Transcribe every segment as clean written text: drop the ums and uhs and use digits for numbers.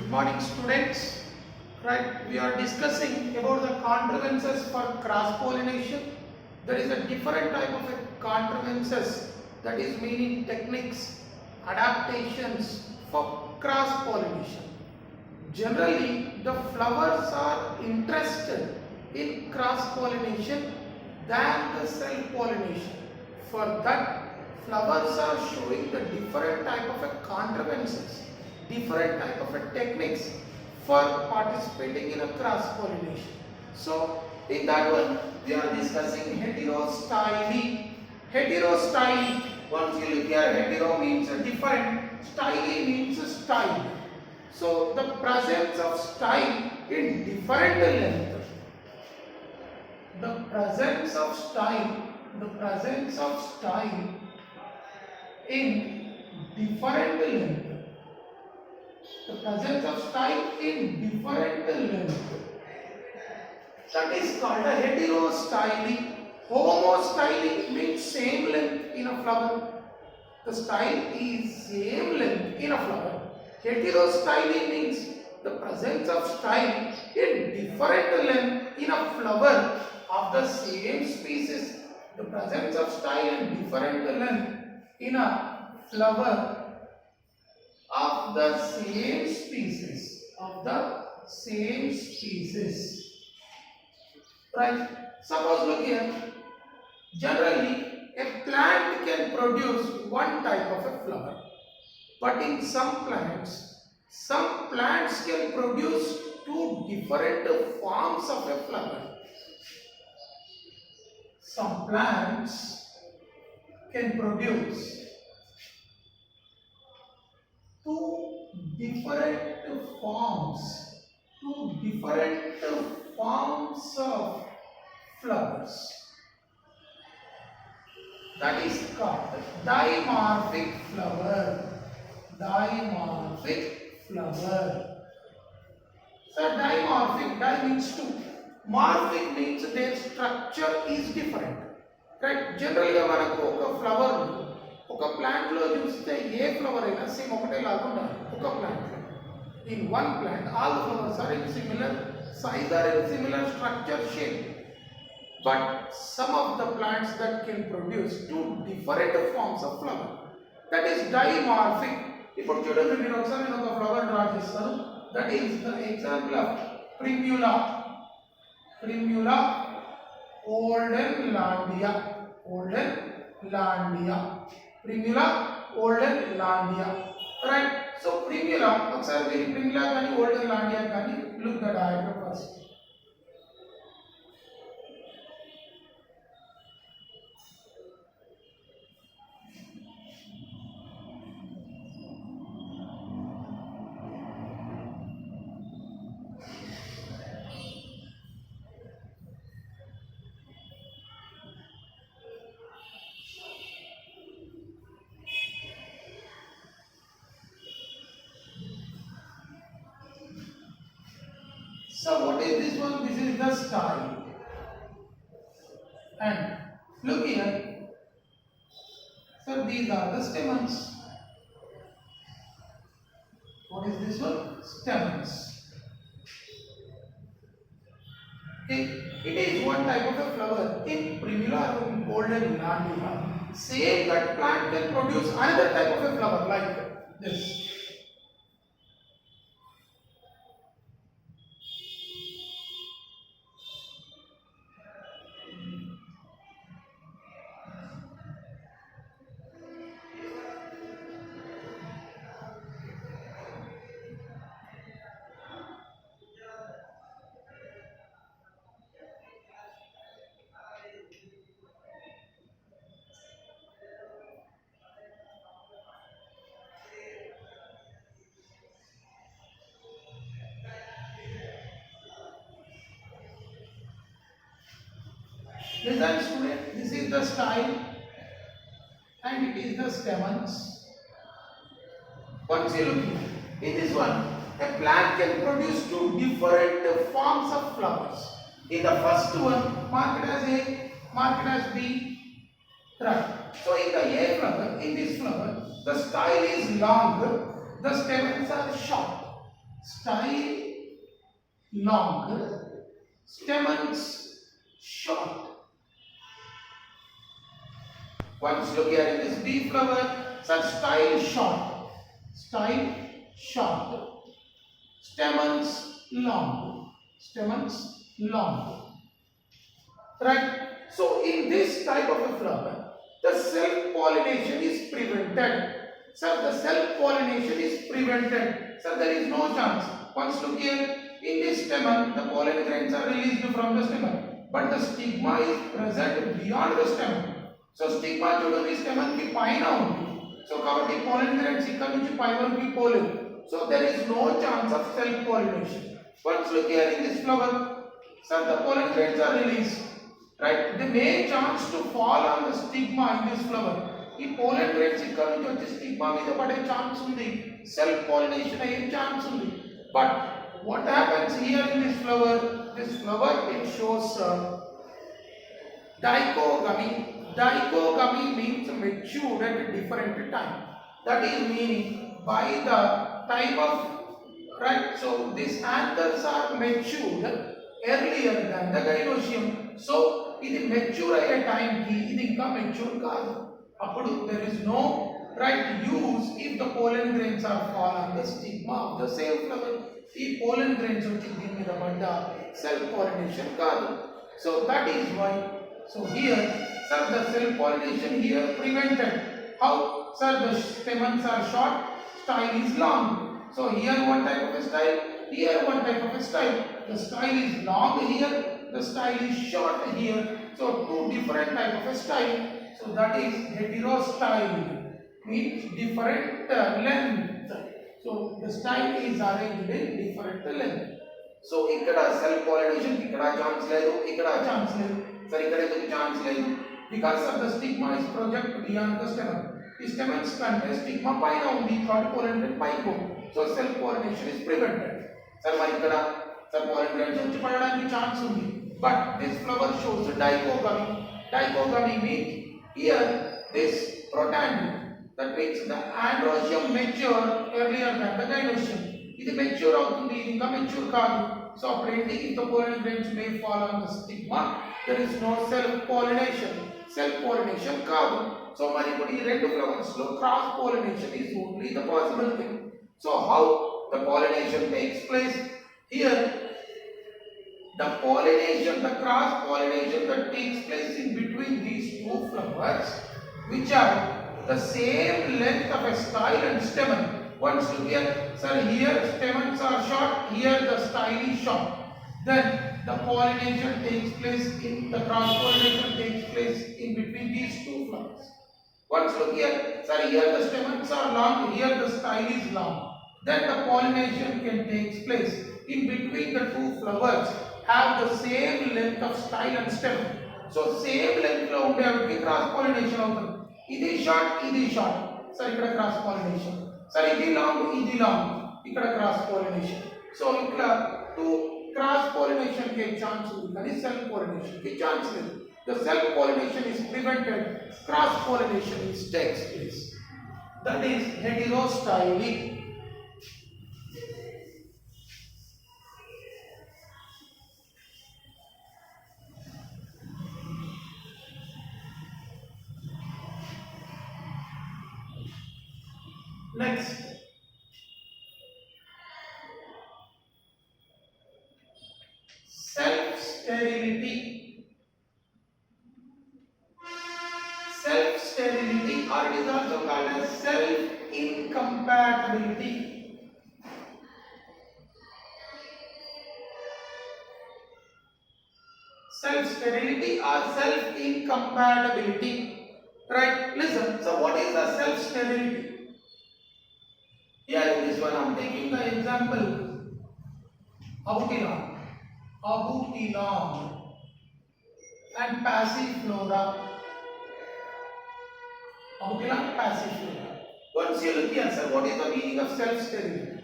Good morning, students. Right, we are discussing about the contrivances for cross pollination. There is a different type of contrivances, that is meaning techniques, adaptations for cross pollination. Generally, the flowers are interested in cross pollination than the self pollination. For that, flowers are showing the different type of contrivances, different type of techniques for participating in a cross pollination. So in that one we are discussing heterostyly. Heterostyly, once you look here, hetero means different, styly means style. So the presence of style in different length, the presence of style in different length, the presence of style in different length, that is called a heterostyly. Homostyly means same length in a flower. The style is same length in a flower. Heterostyly means the presence of style in different length in a flower of the same species. The presence of style in different length in a flower of the same species, right? Suppose look here, generally a plant can produce one type of a flower, but in some plants can produce two different forms of a flower. Some plants can produce two different forms of flowers. That is called dimorphic flower. So dimorphic, di means two. Morphic means their structure is different. Right? Generally మనకు ఒక flower ఒక plant లో చూస్తే ఏ flower అయినా same ఒకటే లాగా ఉండాలి. ఒక ప్లాంట్ లో in one plant all the flowers are in similar size or in similar structure shape, but some of the plants that can produce two different forms of flower, that is dimorphic. ఇప్పుడు చూడండి, మీరు ఒకసారి నేను ఒక flower draw చేస్తాను. That is the example of primula oldenlandia, primula oldenlandia, right? So primula, ఒకసారి మీరు primula కానీ oldenlandia కానీ look the diagram first. So what is this one? This is the style. And look here. So these are the stamens. What is this one? Stamens. Okay. It is one type of a flower. In primula or in oldenlandia, same that plant can produce another type of a flower like this. Listen student, this is the style and it is the stamens. Once you look here, in this one, a plant can produce two different forms of flowers. In the first one, marked as A, marked as B, right? So in the A flower, in this flower, the style is long, the stamens are short. style long, stamens short. Once look here in this bee flower, such style short, stamens long, right? So in this type of a flower, the self-pollination is prevented. Sir, the self-pollination is prevented. Sir, there is no chance. Once look here, in this stamen, the pollen grains are released from the stamen, but the stigma is present beyond the stamen. So stigma చూడండి stamen కి పైన ఉంది. So కాబట్టి pollen grains ఇక్కడ నుంచి పై వరకు pollen. So there is no chance of self-pollination. Once look here in this flower, sir, the pollen grains are released. Right? The main chance to fall on the stigma in this flower. ఈ pollen grains ఇక్కడ నుంచి వచ్చి stigma మీద పడే chance ఉంది. Self pollination అయ్యే chance ఉంది. But what happens here in this flower? This flower it shows dichogamy. Dichogamy means matured at a different time. That is meaning by the time of, right? So these anthers are matured earlier than the gynoecium. So ఇది mature అయ్యే టైంకి ఇది ఇంకా mature కాదు. అప్పుడు there is no right use if the pollen grains are fall on the stigma of the same flower. ఈ pollen grains వచ్చి దీని మీద పడ్డ self pollination కాదు. So that is why, so here sir the self pollination here prevented. How? Sir, the stamens are short, style is long. So here one type of a style, here one type of a style. The style is long here, the style is short here. So two different type of a style. So that is heterostyle, means different length. So the style is arranged in different length. So ikkada self pollination ikkada chance ledu, ikkada chance ledu. Sir, ikkada enduku chance ledu? Because of the stigma is project beyond the stamen. The stamens కంటే stigma పైన ఉంది, కాబట్టి pollen grain పైకి. So self pollination is prevented. Sir, మరి ఇక్కడ sir pollen grains వచ్చి పడడానికి chance ఉంది. But this flower shows dichogamy. Dichogamy means here this protandry, that means the androecium mature earlier than the gynoecium. ఇది mature అవుతుంది, ఇది ఇంకా మెచ్యూర్ కాదు. సో అప్పుడు ఏంటి? if the pollen grains may fall on the stigma, there is no self pollination. Self pollination కాదు. So మరి ఇప్పుడు ఈ రెండు ఫ్లవర్స్ లో cross pollination is only the possible thing. So how the pollination takes place? Here the pollination, the cross pollination that takes place in between these two flowers, which are the same length of a style and stamen. Once look here, sir, here stamens are short, here the style is short. Then the pollination takes place in, the cross pollination takes place in between these two flowers. Once look here, sir, here the stamens are long, here the style is long. Then the pollination can take place in between the two flowers, have the same length of style and stem. So same length lo unde aviki cross pollination avutundi. Idi short, sir, ikkada cross pollination. Sir, idi long, ikkada cross pollination. So ikkada to cross pollination ke chance undi kani self pollination ke chance ledu. The self pollination is prevented, cross pollination is takes place. That is heterostyle. Next, self-sterility. Self-sterility, or it is also called as self-incompatibility. Self-sterility or self-incompatibility. Right? Listen. So, what is the self-sterility? Here in this one, I am taking the example Abutilon and passiflora. Abutilon, passiflora. Once you look here, sir, what is the meaning of self-sterility?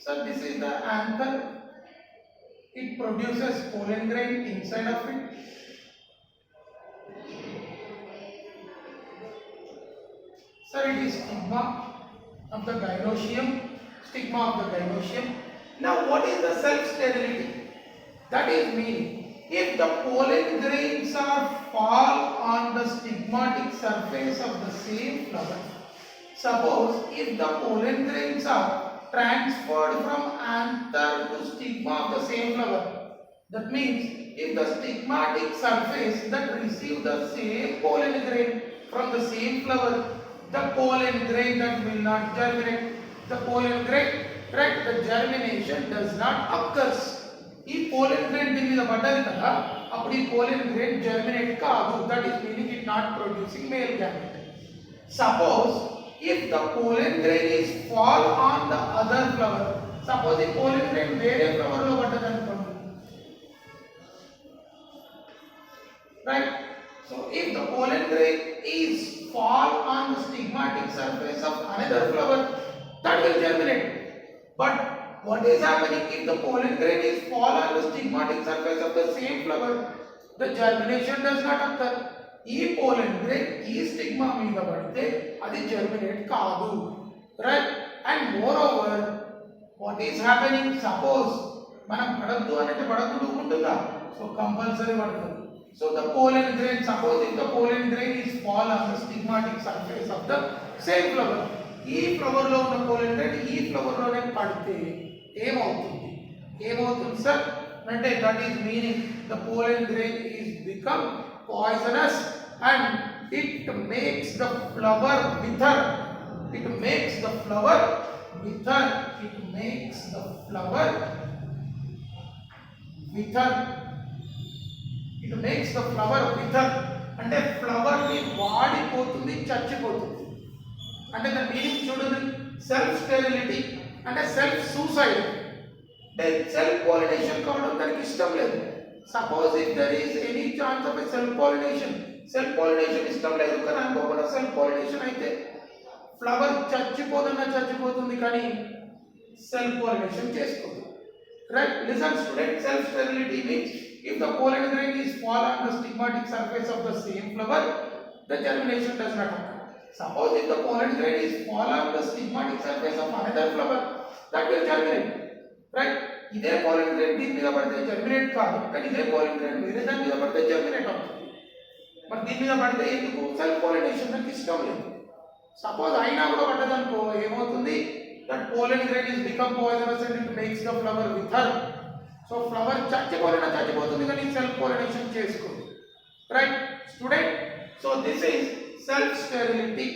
So this is the anther. it produces pollen grain inside of it. Sir, it is stigma of the gynoecium. Stigma of the gynoecium. Now, what is the self-sterility? That is meaning, if the pollen grains are fall on the stigmatic surface of the same flower. Suppose if the pollen grains are transferred from anther to stigma of the same flower. That means, if the stigmatic surface that receive the same pollen grain from the same flower, the pollen grain that will not germinate, the pollen grain, right, the germination does not occur. ఈ pollen grain దీని మీద పడ్డది కదా, అప్పుడు ఈ pollen grain germinate కాదు. That is meaning it not producing male gamete. Suppose if the pollen grain is fall on the other flower, suppose the pollen grain వేరే flower లో పడ్డది అనుకోండి, right? So if the pollen grain is fall on the stigmatic surface of another flower, that will germinate. But what is happening if the pollen grain is fall on the stigmatic surface of the same flower? The germination does not occur. ఈ pollen grain ఈ stigma మీద పడితే అది germinate కాదు, right? And moreover, what is happening? Suppose మనం పడద్దు అంటే పడద్దు ఉంటుందా? So compulsory పడుతుంది. So the pollen grain, suppose if the pollen grain is fall on the stigmatic surface of the same flower, ఈ ఫ్లవర్ లో ఉన్న pollen grain ఈ ఫ్లవర్ లోనే పడితే ఏమవుతుంది సార్ అంటే that is meaning the pollen grain is become poisonous and it makes the flower wither. It makes the flower wither. It makes the flower wither. It makes the flower wither. అంటే flower ని వాడిపోతుంది, చచ్చిపోతుంది. అంటే దాని meaning చూడండి, self sterility అంటే self suicide, అంటే self pollination కావడం దానికి ఇష్టం లేదు. Suppose if there is any chance of self pollination ఇష్టం లేదు, కానీ అనుకోకుండా సెల్ఫ్ పాలినేషన్ అయితే ఫ్లవర్ చచ్చిపోతుంది కానీ సెల్ఫ్ పాలినేషన్ చేసుకోదు, right? Listen student, self sterility means if the pollen grain is fall on the stigmatic surface of the same flower, the germination does not occur. Suppose if the pollen grain is fall on the stigmatic surface of another flower, that will germinate, right? ఇదే pollen grain దీని మీద పడితే germinate కాదు, కానీ ఇదే pollen grain వేరే దాని మీద పడితే germinate అవుతుంది. మరి దీని మీద పడితే ఎందుకు? సెల్ఫ్ పాలినేషన్ నాకు ఇష్టం లేదు. సపోజ్ అయినా కూడా పడ్డదనుకో ఏమవుతుంది? that pollen grain is become poisonous and it makes the flower wither. So flower చచ్చిపోతుంది కానీ సెల్ఫ్ పాలినేషన్ చేసుకోదు, right student? So this is self sterility.